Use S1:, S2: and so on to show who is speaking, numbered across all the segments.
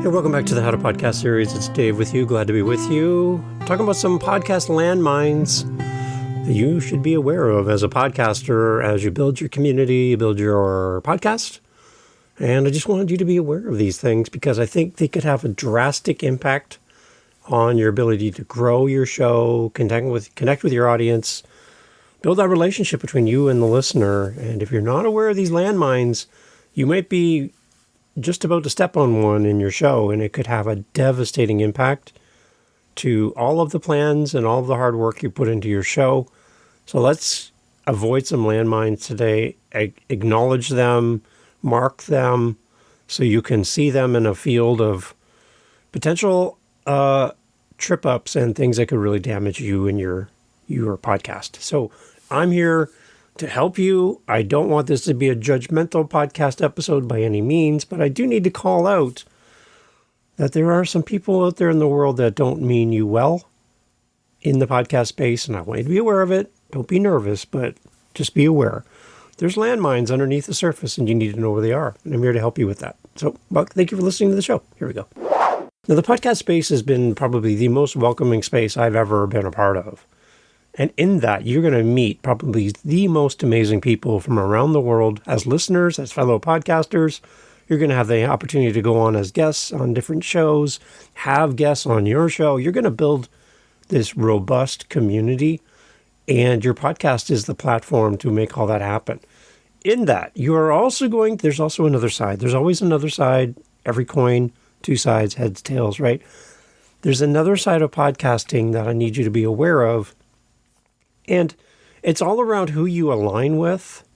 S1: Hey, welcome back to the How to Podcast series. It's Dave with you. Glad to be with you. Talking about some podcast landmines that you should be aware of as a podcaster, as you build your community, you build your podcast. And I just wanted you to be aware of these things because I think they could have a drastic impact on your ability to grow your show, connect with your audience, build that relationship between you and the listener. And if you're not aware of these landmines, you might be just about to step on one in your show, and it could have a devastating impact to all of the plans and all of the hard work you put into your show. So let's avoid some landmines today, acknowledge them, mark them, so you can see them in a field of potential trip-ups and things that could really damage you and your podcast. So I'm here to help you. I don't want this to be a judgmental podcast episode by any means, but I do need to call out that there are some people out there in the world that don't mean you well in the podcast space, and I want you to be aware of it. Don't be nervous, but just be aware. There's landmines underneath the surface, and you need to know where they are, and I'm here to help you with that. So, Buck, thank you for listening to the show. Here we go. Now, the podcast space has been probably the most welcoming space I've ever been a part of. And in that, you're going to meet probably the most amazing people from around the world as listeners, as fellow podcasters. You're going to have the opportunity to go on as guests on different shows, have guests on your show. You're going to build this robust community, and your podcast is the platform to make all that happen. In that, you are also there's also another side. There's always another side. Every coin, two sides, heads, tails, right? There's another side of podcasting that I need you to be aware of. And it's all around who you align with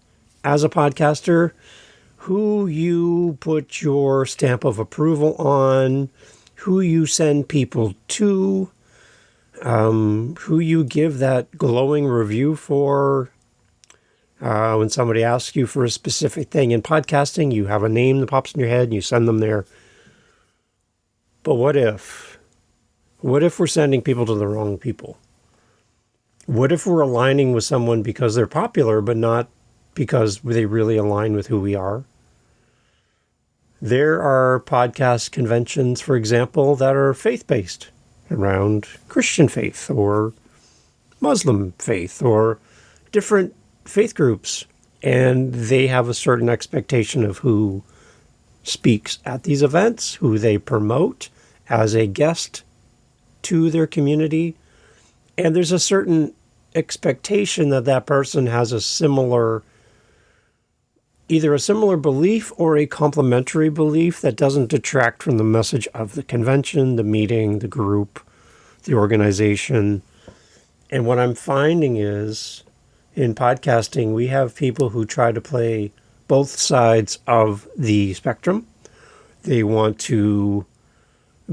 S1: as a podcaster, who you put your stamp of approval on, who you send people to, who you give that glowing review for. When somebody asks you for a specific thing in podcasting, you have a name that pops in your head and you send them there. But what if we're sending people to the wrong people? What if we're aligning with someone because they're popular, but not because they really align with who we are? There are podcast conventions, for example, that are faith-based around Christian faith or Muslim faith or different faith groups. And they have a certain expectation of who speaks at these events, who they promote as a guest to their community. And there's a certain expectation that that person has either a similar belief or a complementary belief that doesn't detract from the message of the convention, the meeting, the group, the organization. And what I'm finding is in podcasting, we have people who try to play both sides of the spectrum. They want to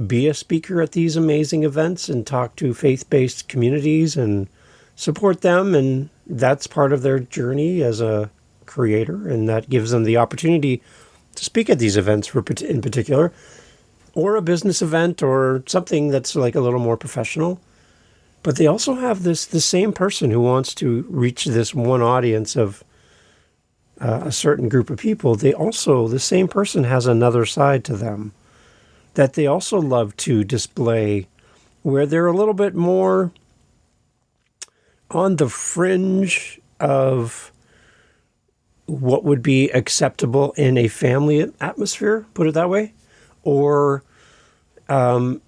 S1: be a speaker at these amazing events and talk to faith-based communities and support them, and that's part of their journey as a creator, and that gives them the opportunity to speak at these events in particular, or a business event or something that's like a little more professional. But they also have the same person who wants to reach this one audience of a certain group of people. The same person has another side to them that they also love to display, where they're a little bit more on the fringe of what would be acceptable in a family atmosphere, put it that way, or around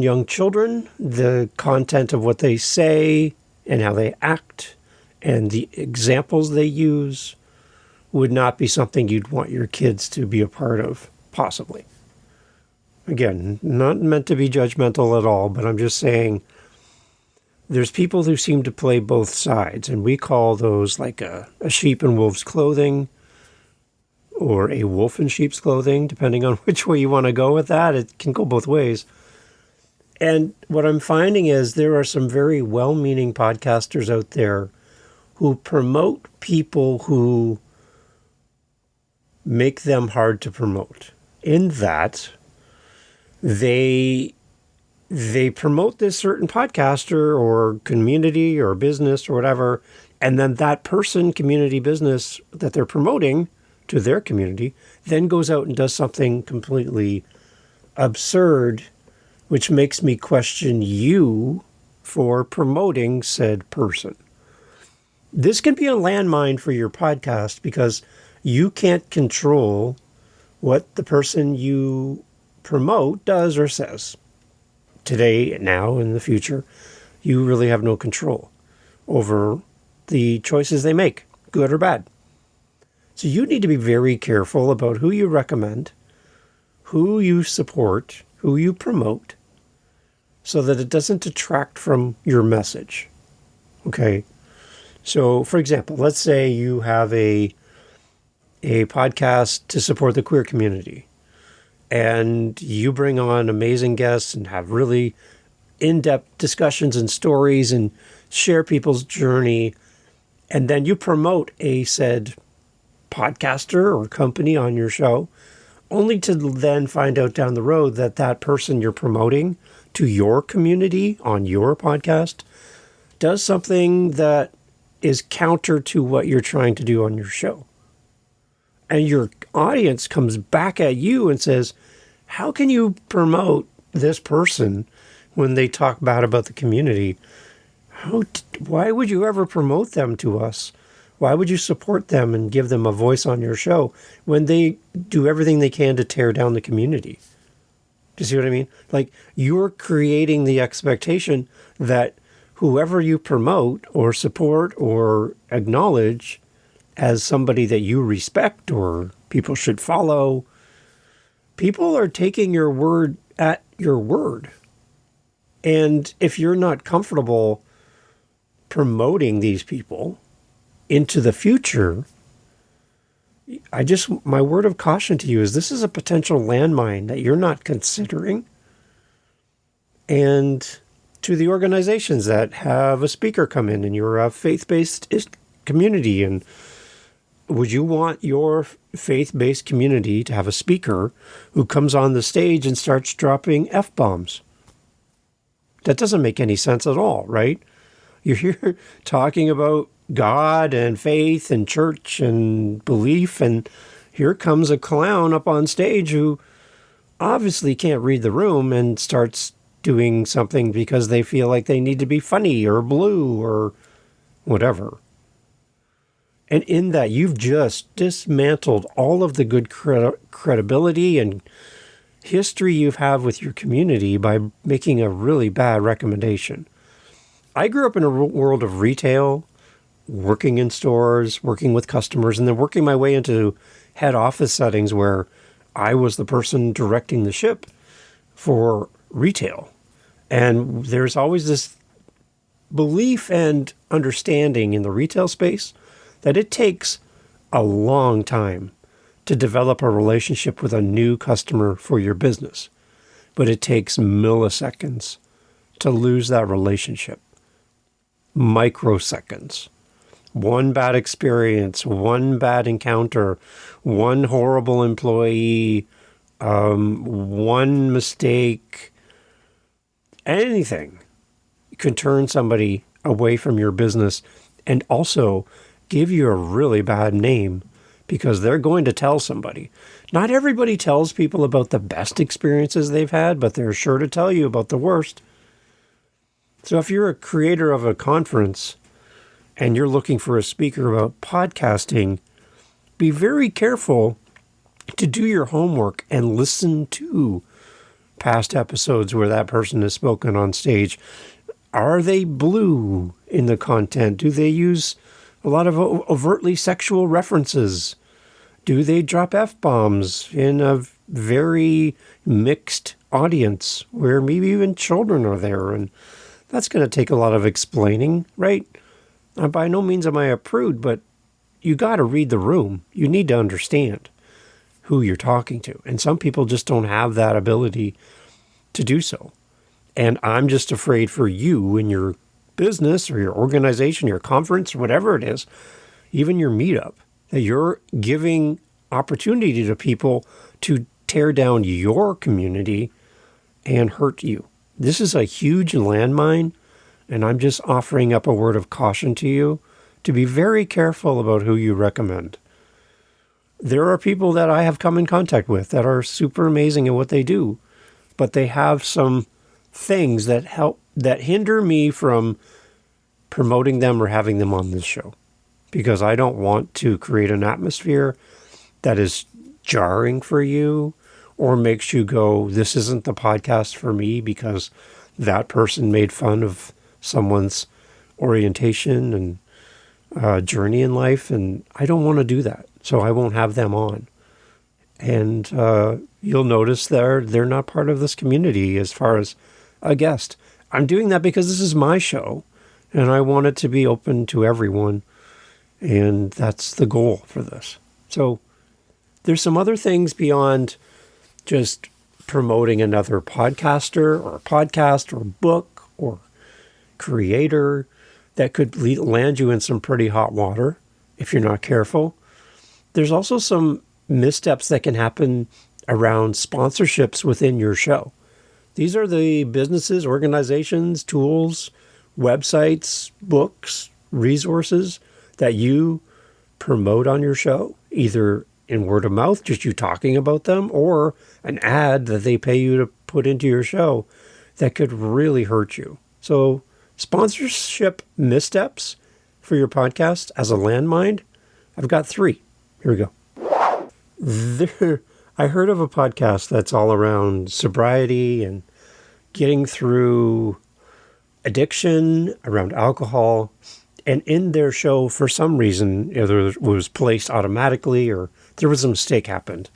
S1: young children, the content of what they say and how they act and the examples they use would not be something you'd want your kids to be a part of, possibly. Again, not meant to be judgmental at all, but I'm just saying there's people who seem to play both sides, and we call those like a sheep in wolf's clothing or a wolf in sheep's clothing, depending on which way you want to go with that. It can go both ways. And what I'm finding is there are some very well-meaning podcasters out there who promote people who make them hard to promote, in that they promote this certain podcaster or community or business or whatever, and then that person, community, business that they're promoting to their community then goes out and does something completely absurd, which makes me question you for promoting said person. This can be a landmine for your podcast because you can't control what the person you promote does or says. Today, now, in the future, you really have no control over the choices they make, good or bad. So you need to be very careful about who you recommend, who you support, who you promote, so that it doesn't detract from your message. Okay? So, for example, let's say you have a podcast to support the queer community, and you bring on amazing guests and have really in-depth discussions and stories and share people's journey, and then you promote a said podcaster or company on your show, only to then find out down the road that that person you're promoting to your community on your podcast does something that is counter to what you're trying to do on your show. And your audience comes back at you and says, how can you promote this person when they talk bad about the community? Why would you ever promote them to us? Why would you support them and give them a voice on your show when they do everything they can to tear down the community? Do you see what I mean? Like, you're creating the expectation that whoever you promote or support or acknowledge as somebody that you respect or people should follow, people are taking your word at your word. And if you're not comfortable promoting these people into the future, my word of caution to you is this is a potential landmine that you're not considering. And to the organizations that have a speaker come in and you're a faith-based community, and would you want your faith-based community to have a speaker who comes on the stage and starts dropping F-bombs? That doesn't make any sense at all, right? You're here talking about God and faith and church and belief, and here comes a clown up on stage who obviously can't read the room and starts doing something because they feel like they need to be funny or blue or whatever. And in that, you've just dismantled all of the good credibility and history you have with your community by making a really bad recommendation. I grew up in a world of retail, working in stores, working with customers, and then working my way into head office settings where I was the person directing the ship for retail. And there's always this belief and understanding in the retail space that it takes a long time to develop a relationship with a new customer for your business. But it takes milliseconds to lose that relationship. Microseconds. One bad experience, one bad encounter, one horrible employee, one mistake, anything can turn somebody away from your business and also give you a really bad name because they're going to tell somebody. Not everybody tells people about the best experiences they've had, but they're sure to tell you about the worst. So if you're a creator of a conference and you're looking for a speaker about podcasting, be very careful to do your homework and listen to past episodes where that person has spoken on stage. Are they blue in the content? Do they use a lot of overtly sexual references? Do they drop F-bombs in a very mixed audience where maybe even children are there? And that's going to take a lot of explaining, right? By no means am I a prude, but you got to read the room. You need to understand who you're talking to. And some people just don't have that ability to do so. And I'm just afraid for you and your business or your organization, your conference, whatever it is, even your meetup, that you're giving opportunity to people to tear down your community and hurt you. This is a huge landmine, and I'm just offering up a word of caution to you to be very careful about who you recommend. There are people that I have come in contact with that are super amazing at what they do, but they have some things that hinder me from promoting them or having them on this show, because I don't want to create an atmosphere that is jarring for you or makes you go, this isn't the podcast for me because that person made fun of someone's orientation and journey in life, and I don't want to do that, so I won't have them on. And you'll notice they're not part of this community as far as a guest. I'm doing that because this is my show, and I want it to be open to everyone, and that's the goal for this. So there's some other things beyond just promoting another podcaster or podcast or book or creator that could land you in some pretty hot water if you're not careful. There's also some missteps that can happen around sponsorships within your show. These are the businesses, organizations, tools, websites, books, resources that you promote on your show, either in word of mouth, just you talking about them, or an ad that they pay you to put into your show that could really hurt you. So sponsorship missteps for your podcast as a landmine, I've got 3. Here we go. I heard of a podcast that's all around sobriety and getting through addiction, around alcohol. And in their show, for some reason, either it was placed automatically or there was a mistake happened.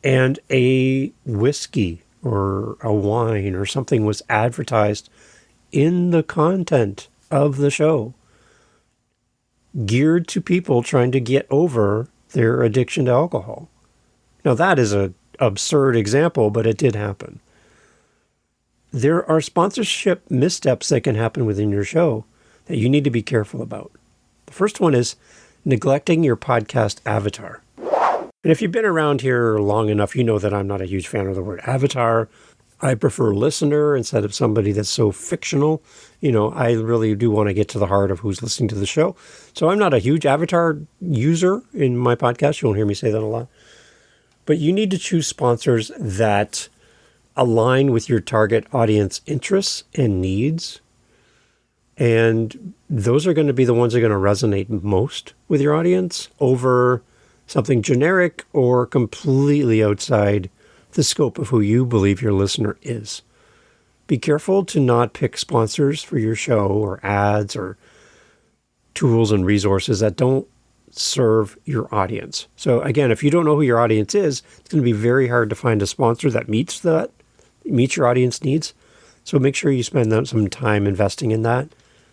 S1: And a whiskey or a wine or something was advertised in the content of the show, geared to people trying to get over their addiction to alcohol. Now, that is an absurd example, but it did happen. There are sponsorship missteps that can happen within your show that you need to be careful about. The first one is neglecting your podcast avatar. And if you've been around here long enough, you know that I'm not a huge fan of the word avatar. I prefer listener instead of somebody that's so fictional. I really do want to get to the heart of who's listening to the show. So I'm not a huge avatar user in my podcast. You won't hear me say that a lot. But you need to choose sponsors that align with your target audience interests and needs. And those are going to be the ones that are going to resonate most with your audience over something generic or completely outside the scope of who you believe your listener is. Be careful to not pick sponsors for your show or ads or tools and resources that don't serve your audience. So again, if you don't know who your audience is, it's going to be very hard to find a sponsor that meets your audience needs. So make sure you spend some time investing in that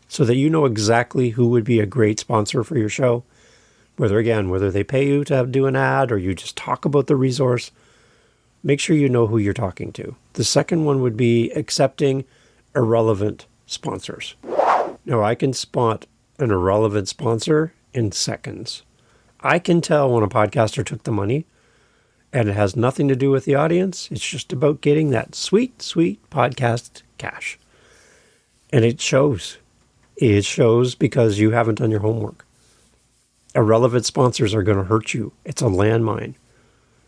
S1: so that you know exactly who would be a great sponsor for your show. Whether they pay you to do an ad or you just talk about the resource, make sure you know who you're talking to. The second one would be accepting irrelevant sponsors. Now, I can spot an irrelevant sponsor in seconds. I can tell when a podcaster took the money and it has nothing to do with the audience. It's just about getting that sweet, sweet podcast cash. And it shows. It shows because you haven't done your homework. Irrelevant sponsors are going to hurt you. It's a landmine.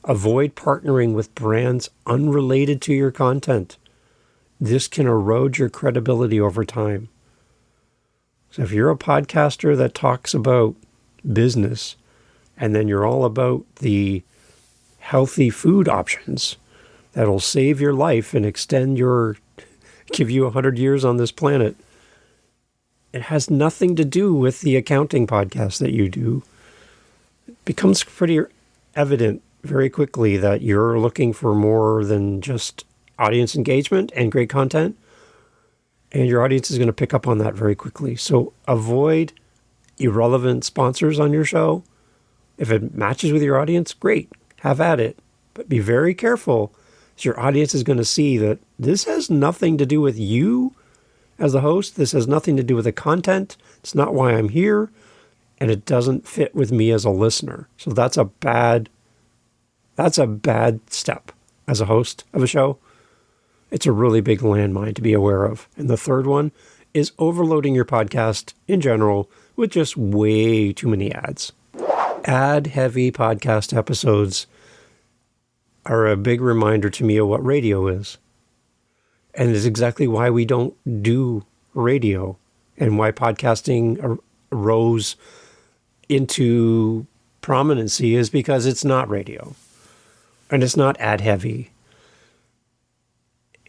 S1: Avoid partnering with brands unrelated to your content. This can erode your credibility over time. So if you're a podcaster that talks about business and then you're all about the healthy food options that'll save your life and give you 100 years on this planet, it has nothing to do with the accounting podcast that you do. It becomes pretty evident very quickly that you're looking for more than just audience engagement and great content. And your audience is going to pick up on that very quickly. So avoid irrelevant sponsors on your show. If it matches with your audience, great, have at it. But be very careful, as your audience is going to see that this has nothing to do with you as the host. This has nothing to do with the content. It's not why I'm here. And it doesn't fit with me as a listener. So that's a bad step as a host of a show. It's a really big landmine to be aware of. And the third one is overloading your podcast in general with just way too many ads. Ad-heavy podcast episodes are a big reminder to me of what radio is. And it's exactly why we don't do radio and why podcasting rose into prominency is because it's not radio and it's not ad heavy.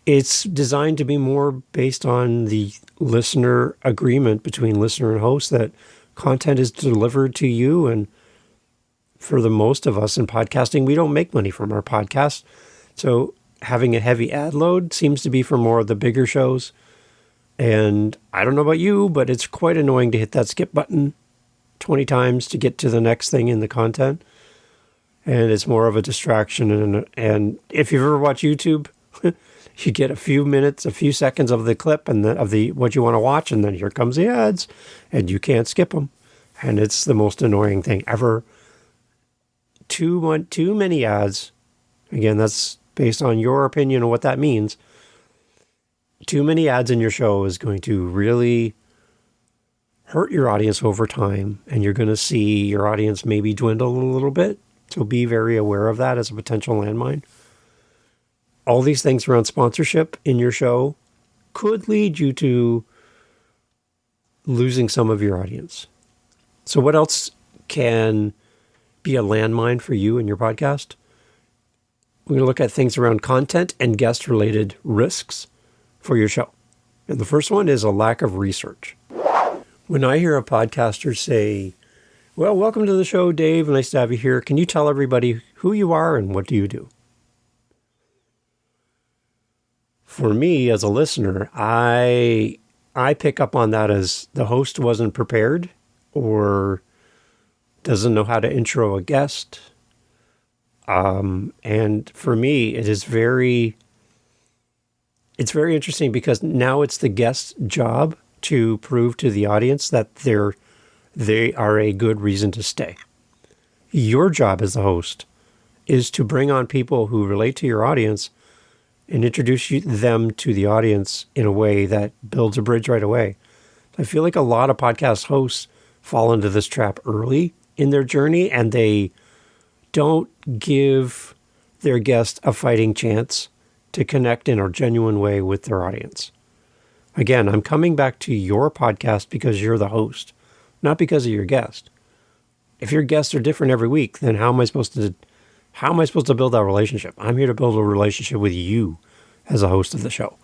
S1: It's designed to be more based on the listener agreement between listener and host that content is delivered to you. And for the most of us in podcasting, we don't make money from our podcast. So having a heavy ad load seems to be for more of the bigger shows. And I don't know about you, but it's quite annoying to hit that skip button 20 times to get to the next thing in the content. And it's more of a distraction. And if you've ever watched YouTube, you get a few minutes, a few seconds of the clip and of the what you want to watch, and then here comes the ads, and you can't skip them. And it's the most annoying thing ever. Too many ads. Again, that's based on your opinion of what that means. Too many ads in your show is going to really hurt your audience over time, and you're going to see your audience maybe dwindle a little bit. So be very aware of that as a potential landmine. All these things around sponsorship in your show could lead you to losing some of your audience. So what else can be a landmine for you in your podcast? We're going to look at things around content and guest-related risks for your show. And the first one is a lack of research. When I hear a podcaster say, well, welcome to the show, Dave. Nice to have you here. Can you tell everybody who you are and what do you do? For me, as a listener, I pick up on that as the host wasn't prepared or doesn't know how to intro a guest. And for me, it's very interesting because now it's the guest's job to prove to the audience that they are a good reason to stay. Your job as the host is to bring on people who relate to your audience and introduce them to the audience in a way that builds a bridge right away. I feel like a lot of podcast hosts fall into this trap early in their journey, and they don't give their guest a fighting chance to connect in a genuine way with their audience. Again, I'm coming back to your podcast because you're the host, not because of your guest. If your guests are different every week, then how am I supposed to build that relationship? I'm here to build a relationship with you as a host of the show.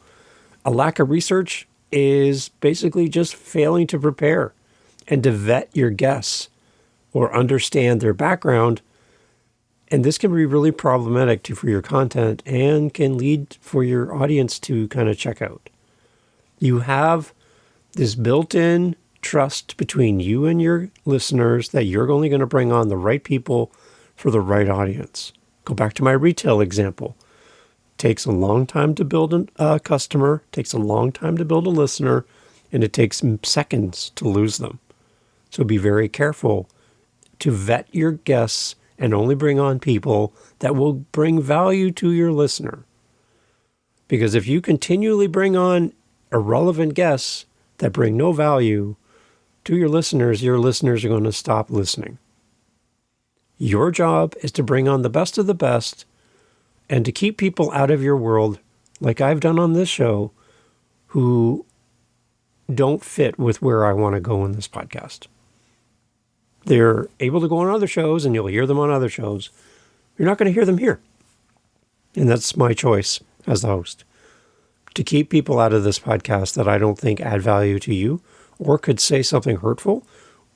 S1: A lack of research is basically just failing to prepare and to vet your guests or understand their background. And this can be really problematic for your content and can lead for your audience to kind of check out. You have this built-in trust between you and your listeners that you're only going to bring on the right people for the right audience. Go back to my retail example. Takes a long time to build a customer, takes a long time to build a listener, and it takes seconds to lose them. So be very careful to vet your guests and only bring on people that will bring value to your listener. Because if you continually bring on irrelevant guests that bring no value to your listeners are going to stop listening. Your job is to bring on the best of the best and to keep people out of your world, like I've done on this show, who don't fit with where I want to go in this podcast. They're able to go on other shows and you'll hear them on other shows. You're not going to hear them here. And that's my choice as the host, to keep people out of this podcast that I don't think add value to you or could say something hurtful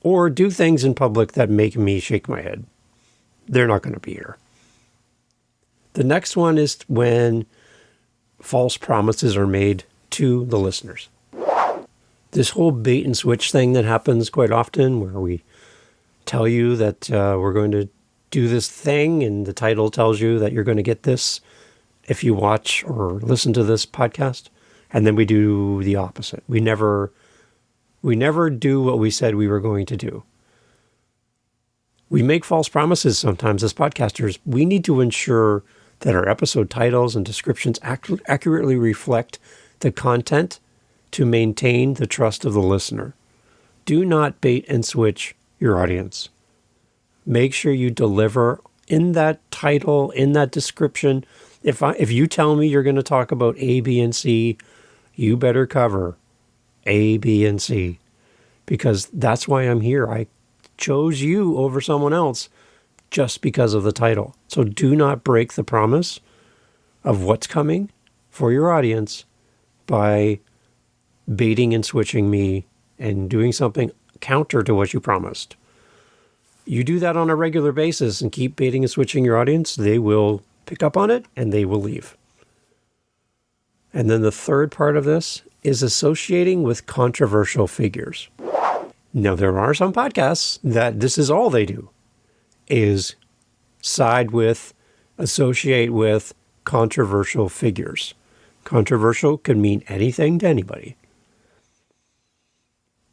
S1: or do things in public that make me shake my head. They're not going to be here. The next one is when false promises are made to the listeners. This whole bait and switch thing that happens quite often where we tell you that we're going to do this thing and the title tells you that you're going to get this if you watch or listen to this podcast, and then we do the opposite. We never do what we said we were going to do. We make false promises sometimes as podcasters. We need to ensure that our episode titles and descriptions accurately reflect the content to maintain the trust of the listener. Do not bait and switch your audience. Make sure you deliver in that title, in that description, If you tell me you're going to talk about A, B, and C, you better cover A, B, and C, because that's why I'm here. I chose you over someone else just because of the title. So do not break the promise of what's coming for your audience by baiting and switching me and doing something counter to what you promised. You do that on a regular basis and keep baiting and switching your audience, they will pick up on it and they will leave. And then the third part of this is associating with controversial figures. Now, there are some podcasts that this is all they do, is side with, associate with controversial figures. Controversial can mean anything to anybody.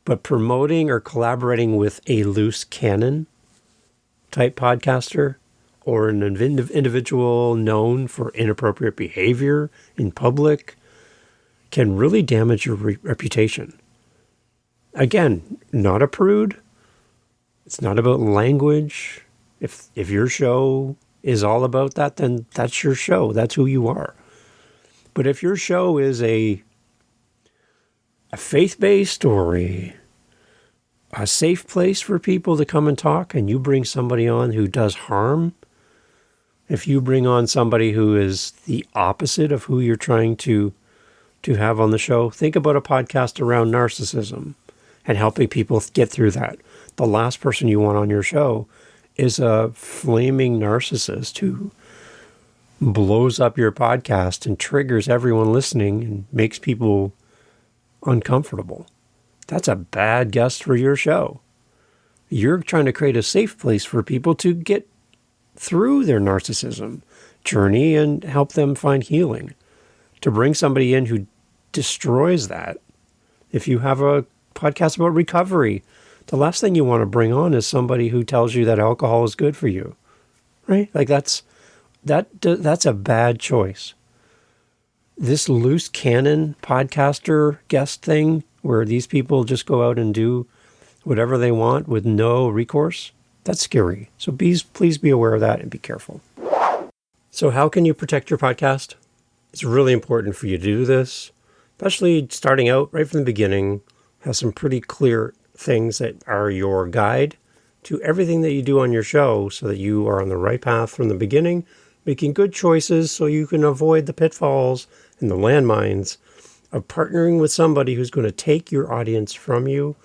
S1: But promoting or collaborating with a loose cannon type podcaster or an individual known for inappropriate behavior in public can really damage your reputation. Again, not a prude. It's not about language. If your show is all about that, then that's your show. That's who you are. But if your show is a faith-based or a safe place for people to come and talk, and you bring somebody on who does harm, if you bring on somebody who is the opposite of who you're trying to have on the show, think about a podcast around narcissism and helping people get through that. The last person you want on your show is a flaming narcissist who blows up your podcast and triggers everyone listening and makes people uncomfortable. That's a bad guest for your show. You're trying to create a safe place for people to get through their narcissism journey and help them find healing. To bring somebody in who destroys that. If you have a podcast about recovery, the last thing you want to bring on is somebody who tells you that alcohol is good for you, right? Like that's a bad choice. This loose cannon podcaster guest thing where these people just go out and do whatever they want with no recourse, that's scary. So please be aware of that and be careful. So how can you protect your podcast? It's really important for you to do this, especially starting out right from the beginning. Have some pretty clear things that are your guide to everything that you do on your show so that you are on the right path from the beginning, making good choices so you can avoid the pitfalls and the landmines of partnering with somebody who's going to take your audience from you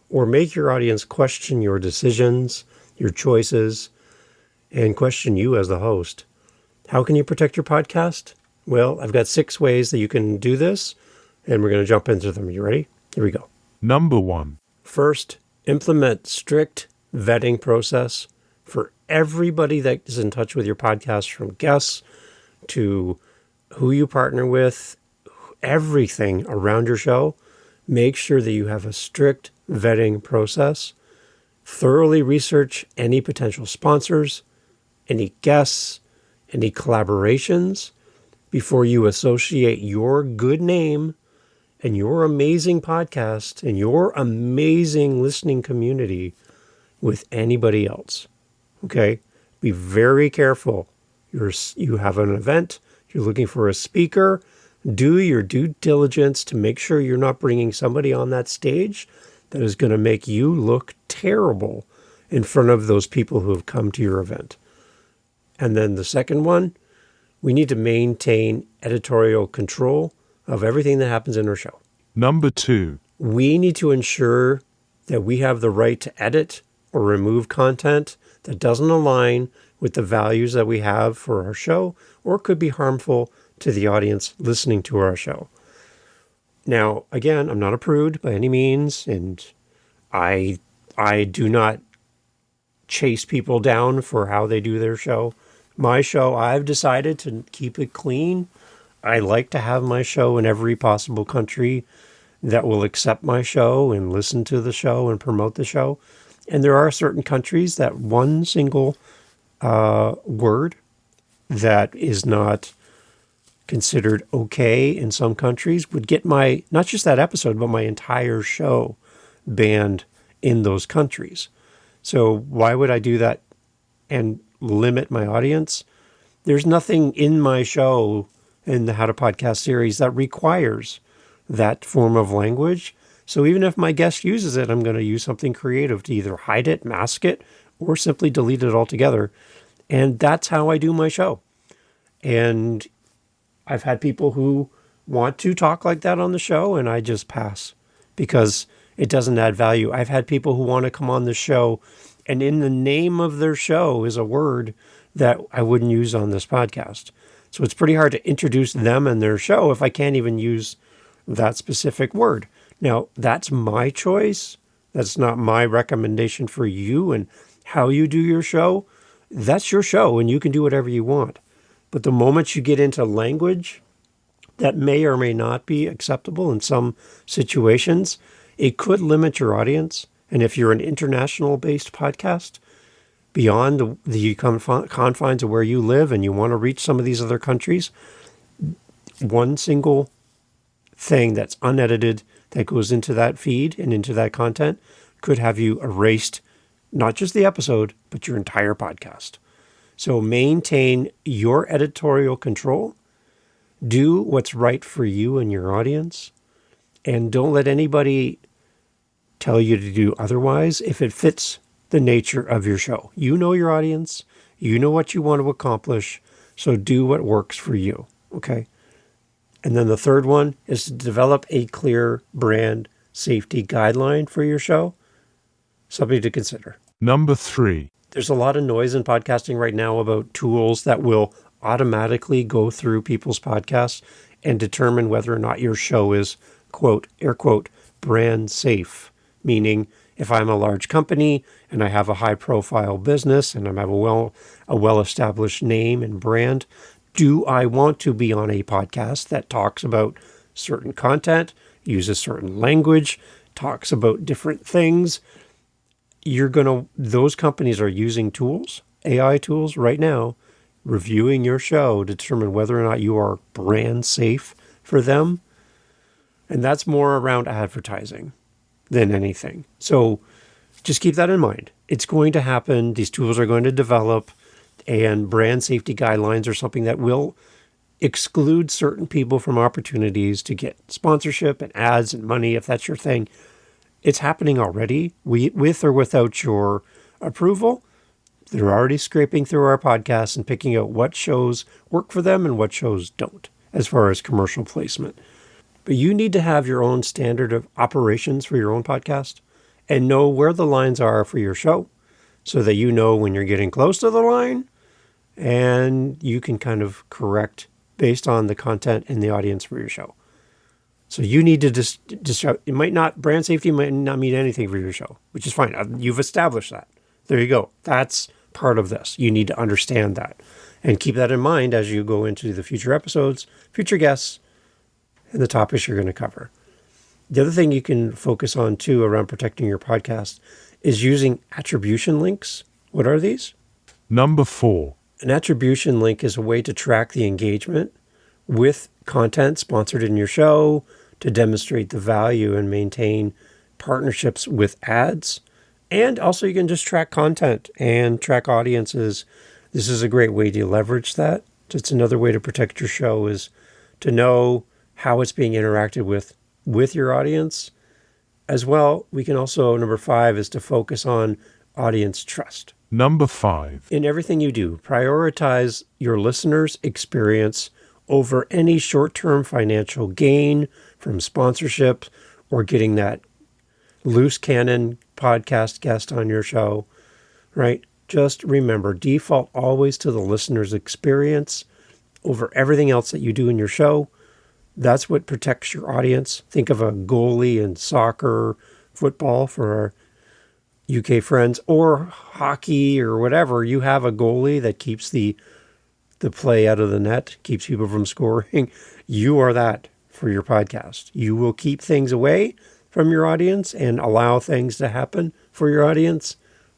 S1: or make your audience question your decisions, your choices, and question you as the host. How can you protect your podcast? Well, I've got 6 ways that you can do this, and we're going to jump into them. You ready? Here we go.
S2: Number 1.
S1: First, implement strict vetting process for everybody that is in touch with your podcast, from guests to who you partner with, everything around your show. Make sure that you have a strict vetting process. Thoroughly research any potential sponsors, any guests, any collaborations before you associate your good name and your amazing podcast and your amazing listening community with anybody else. Okay? Be very careful. You have an event, you're looking for a speaker, do your due diligence to make sure you're not bringing somebody on that stage that is going to make you look terrible in front of those people who have come to your event. And then the second one, we need to maintain editorial control of everything that happens in our show.
S2: Number 2.
S1: We need to ensure that we have the right to edit or remove content that doesn't align with the values that we have for our show or could be harmful to the audience listening to our show. Now, again, I'm not a prude by any means, and I do not chase people down for how they do their show. My show, I've decided to keep it clean. I like to have my show in every possible country that will accept my show and listen to the show and promote the show. And there are certain countries that one single word that is not considered okay in some countries would get my, not just that episode, but my entire show banned in those countries. So why would I do that and limit my audience? There's nothing in my show, in the How to Podcast series, that requires that form of language. So even if my guest uses it, I'm going to use something creative to either hide it, mask it, or simply delete it altogether. And that's how I do my show. And I've had people who want to talk like that on the show, and I just pass because it doesn't add value. I've had people who want to come on the show, and in the name of their show is a word that I wouldn't use on this podcast. So it's pretty hard to introduce them and their show if I can't even use that specific word. Now, that's my choice. That's not my recommendation for you and how you do your show. That's your show, and you can do whatever you want. But the moment you get into language that may or may not be acceptable in some situations, it could limit your audience. And if you're an international-based podcast, beyond the confines of where you live and you want to reach some of these other countries, one single thing that's unedited that goes into that feed and into that content could have you erased not just the episode, but your entire podcast. So maintain your editorial control. Do what's right for you and your audience. And don't let anybody tell you to do otherwise if it fits the nature of your show. You know your audience. You know what you want to accomplish. So do what works for you. Okay? And then the third one is to develop a clear brand safety guideline for your show. Something to consider.
S2: Number 3.
S1: There's a lot of noise in podcasting right now about tools that will automatically go through people's podcasts and determine whether or not your show is, quote, air quote, brand safe. Meaning, if I'm a large company and I have a high profile business and I have a well-established name and brand, do I want to be on a podcast that talks about certain content, uses certain language, talks about different things? Those companies are using tools, AI tools right now, reviewing your show to determine whether or not you are brand safe for them. And that's more around advertising than anything. So just keep that in mind. It's going to happen. These tools are going to develop, and brand safety guidelines are something that will exclude certain people from opportunities to get sponsorship and ads and money if that's your thing. It's happening already, with or without your approval. They're already scraping through our podcasts and picking out what shows work for them and what shows don't, as far as commercial placement. But you need to have your own standard of operations for your own podcast and know where the lines are for your show so that you know when you're getting close to the line and you can kind of correct based on the content and the audience for your show. So you need to brand safety might not mean anything for your show, which is fine. You've established that. There you go. That's part of this. You need to understand that and keep that in mind as you go into the future episodes, future guests, and the topics you're going to cover. The other thing you can focus on too around protecting your podcast is using attribution links. What are these?
S2: Number 4.
S1: An attribution link is a way to track the engagement with content sponsored in your show, to demonstrate the value and maintain partnerships with ads. And also you can just track content and track audiences. This is a great way to leverage that. It's another way to protect your show is to know how it's being interacted with your audience. As well, we can also, number 5 is to focus on audience trust.
S2: Number 5.
S1: In everything you do, prioritize your listeners' experience over any short-term financial gain from sponsorship or getting that loose cannon podcast guest on your show, right? Just remember, default always to the listener's experience over everything else that you do in your show. That's what protects your audience. Think of a goalie in soccer, football for our UK friends, or hockey or whatever. You have a goalie that keeps the play out of the net, keeps people from scoring. You are that for your podcast. You will keep things away from your audience and allow things to happen for your audience.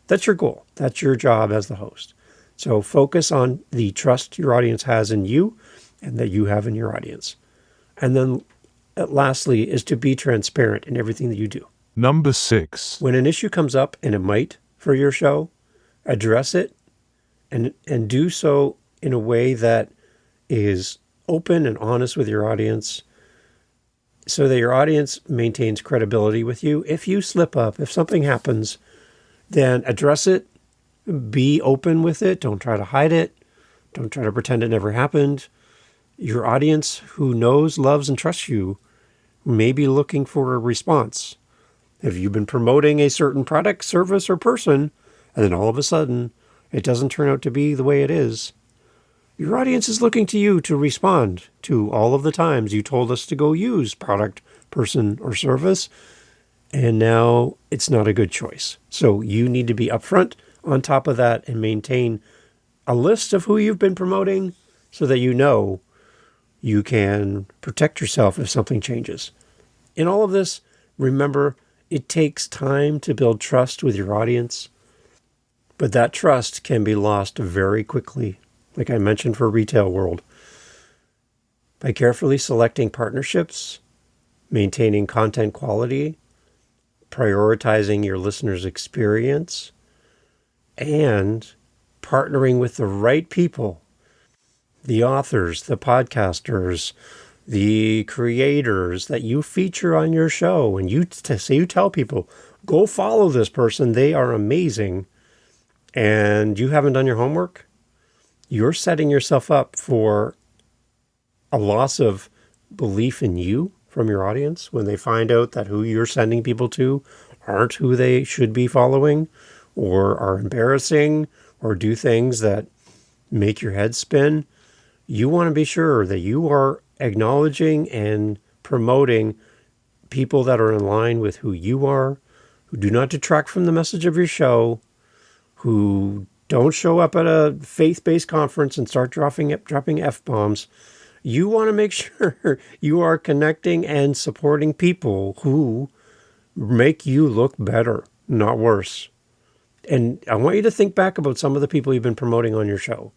S1: That's your goal. That's your job as the host. So focus on the trust your audience has in you and that you have in your audience. And then lastly is to be transparent in everything that you do.
S2: Number 6.
S1: When an issue comes up, and it might for your show, address it and do so in a way that is open and honest with your audience so that your audience maintains credibility with you. If you slip up, if something happens, then address it, be open with it. Don't try to hide it. Don't try to pretend it never happened. Your audience who knows, loves, and trusts you may be looking for a response. If you've been promoting a certain product, service, or person, and then all of a sudden it doesn't turn out to be the way it is, your audience is looking to you to respond to all of the times you told us to go use product, person, or service, and now it's not a good choice. So you need to be upfront on top of that and maintain a list of who you've been promoting so that you know you can protect yourself if something changes. In all of this, remember, it takes time to build trust with your audience, but that trust can be lost very quickly, like I mentioned for retail world. By carefully selecting partnerships, maintaining content quality, prioritizing your listeners' experience, and partnering with the right people, the authors, the podcasters, the creators that you feature on your show, and you tell people, go follow this person, they are amazing, and you haven't done your homework, you're setting yourself up for a loss of belief in you from your audience when they find out that who you're sending people to aren't who they should be following, or are embarrassing, or do things that make your head spin. You want to be sure that you are acknowledging and promoting people that are in line with who you are, who do not detract from the message of your show, who don't show up at a faith-based conference and start dropping F-bombs. You want to make sure you are connecting and supporting people who make you look better, not worse. And I want you to think back about some of the people you've been promoting on your show,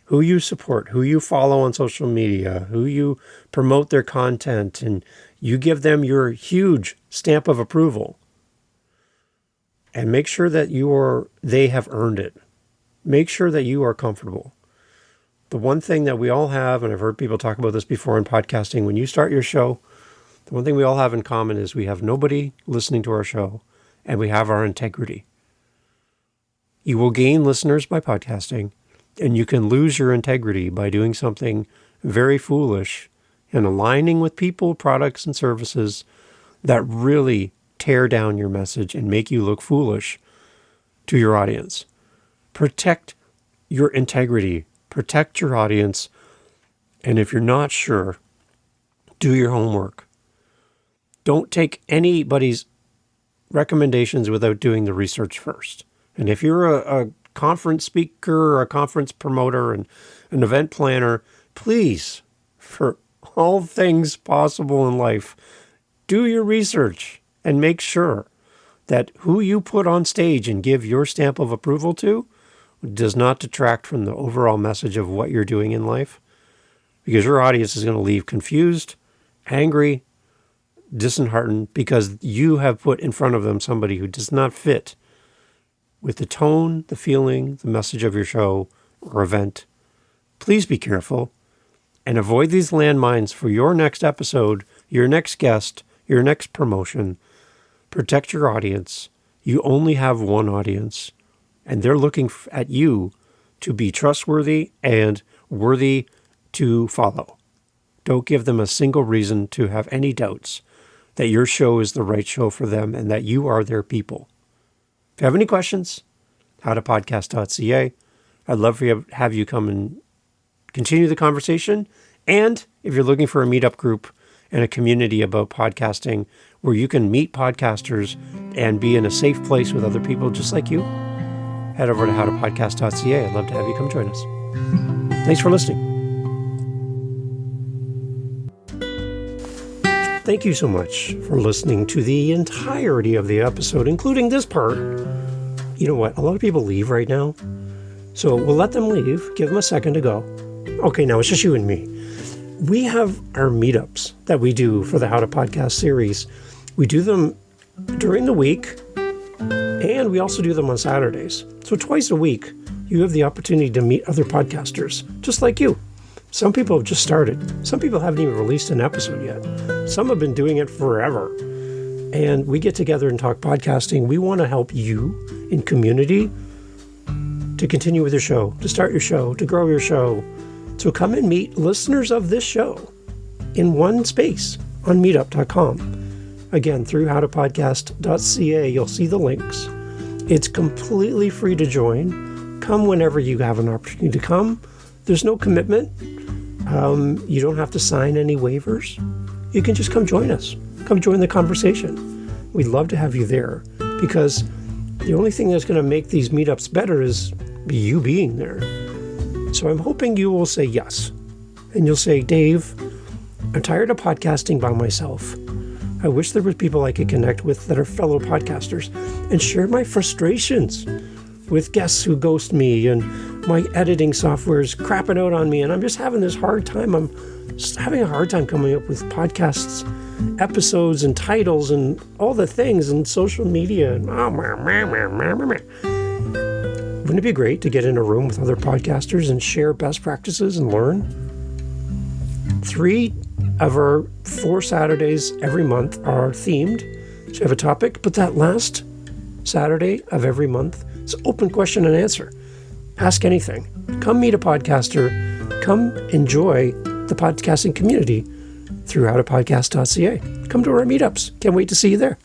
S1: who you support, who you follow on social media, who you promote their content, and you give them your huge stamp of approval. And make sure that they have earned it. Make sure that you are comfortable. The one thing that we all have, and I've heard people talk about this before in podcasting, when you start your show, the one thing we all have in common is we have nobody listening to our show, and we have our integrity. You will gain listeners by podcasting, and you can lose your integrity by doing something very foolish and aligning with people, products, and services that really tear down your message and make you look foolish to your audience. Protect your integrity. Protect your audience. And if you're not sure, do your homework. Don't take anybody's recommendations without doing the research first. And if you're a conference speaker or a conference promoter and an event planner, please, for all things possible in life, do your research and make sure that who you put on stage and give your stamp of approval to does not detract from the overall message of what you're doing in life, because your audience is going to leave confused, angry, disheartened, because you have put in front of them somebody who does not fit with the tone, the feeling, the message of your show or event. Please be careful and avoid these landmines for your next episode, your next guest, your next promotion. Protect your audience. You only have one audience, and they're looking at you to be trustworthy and worthy to follow. Don't give them a single reason to have any doubts that your show is the right show for them and that you are their people. If you have any questions, howtopodcast.ca. I'd love to have you come and continue the conversation. And if you're looking for a meetup group and a community about podcasting where you can meet podcasters and be in a safe place with other people just like you, head over to howtopodcast.ca. I'd love to have you come join us. Thanks for listening. Thank you so much for listening to the entirety of the episode, including this part. You know what? A lot of people leave right now. So we'll let them leave. Give them a second to go. Okay, now it's just you and me. We have our meetups that we do for the How to Podcast series. We do them during the week, and we also do them on Saturdays. So twice a week, you have the opportunity to meet other podcasters, just like you. Some people have just started. Some people haven't even released an episode yet. Some have been doing it forever. And we get together and talk podcasting. We want to help you in community to continue with your show, to start your show, to grow your show. So come and meet listeners of this show in one space on meetup.com. Again, through howtopodcast.ca, you'll see the links. It's completely free to join. Come whenever you have an opportunity to come. There's no commitment. You don't have to sign any waivers. You can just come join us. Come join the conversation. We'd love to have you there, because the only thing that's going to make these meetups better is you being there. So I'm hoping you will say yes. And you'll say, Dave, I'm tired of podcasting by myself. I wish there were people I could connect with that are fellow podcasters and share my frustrations with guests who ghost me, and my editing software is crapping out on me, and I'm just having this hard time. I'm just having a hard time coming up with podcasts, episodes, and titles, and all the things, and social media. And wouldn't it be great to get in a room with other podcasters and share best practices and learn? 3 of our 4 Saturdays every month are themed. So you have a topic, but that last Saturday of every month is open question and answer. Ask anything. Come meet a podcaster. Come enjoy the podcasting community through howtopodcast.ca. Come to our meetups. Can't wait to see you there.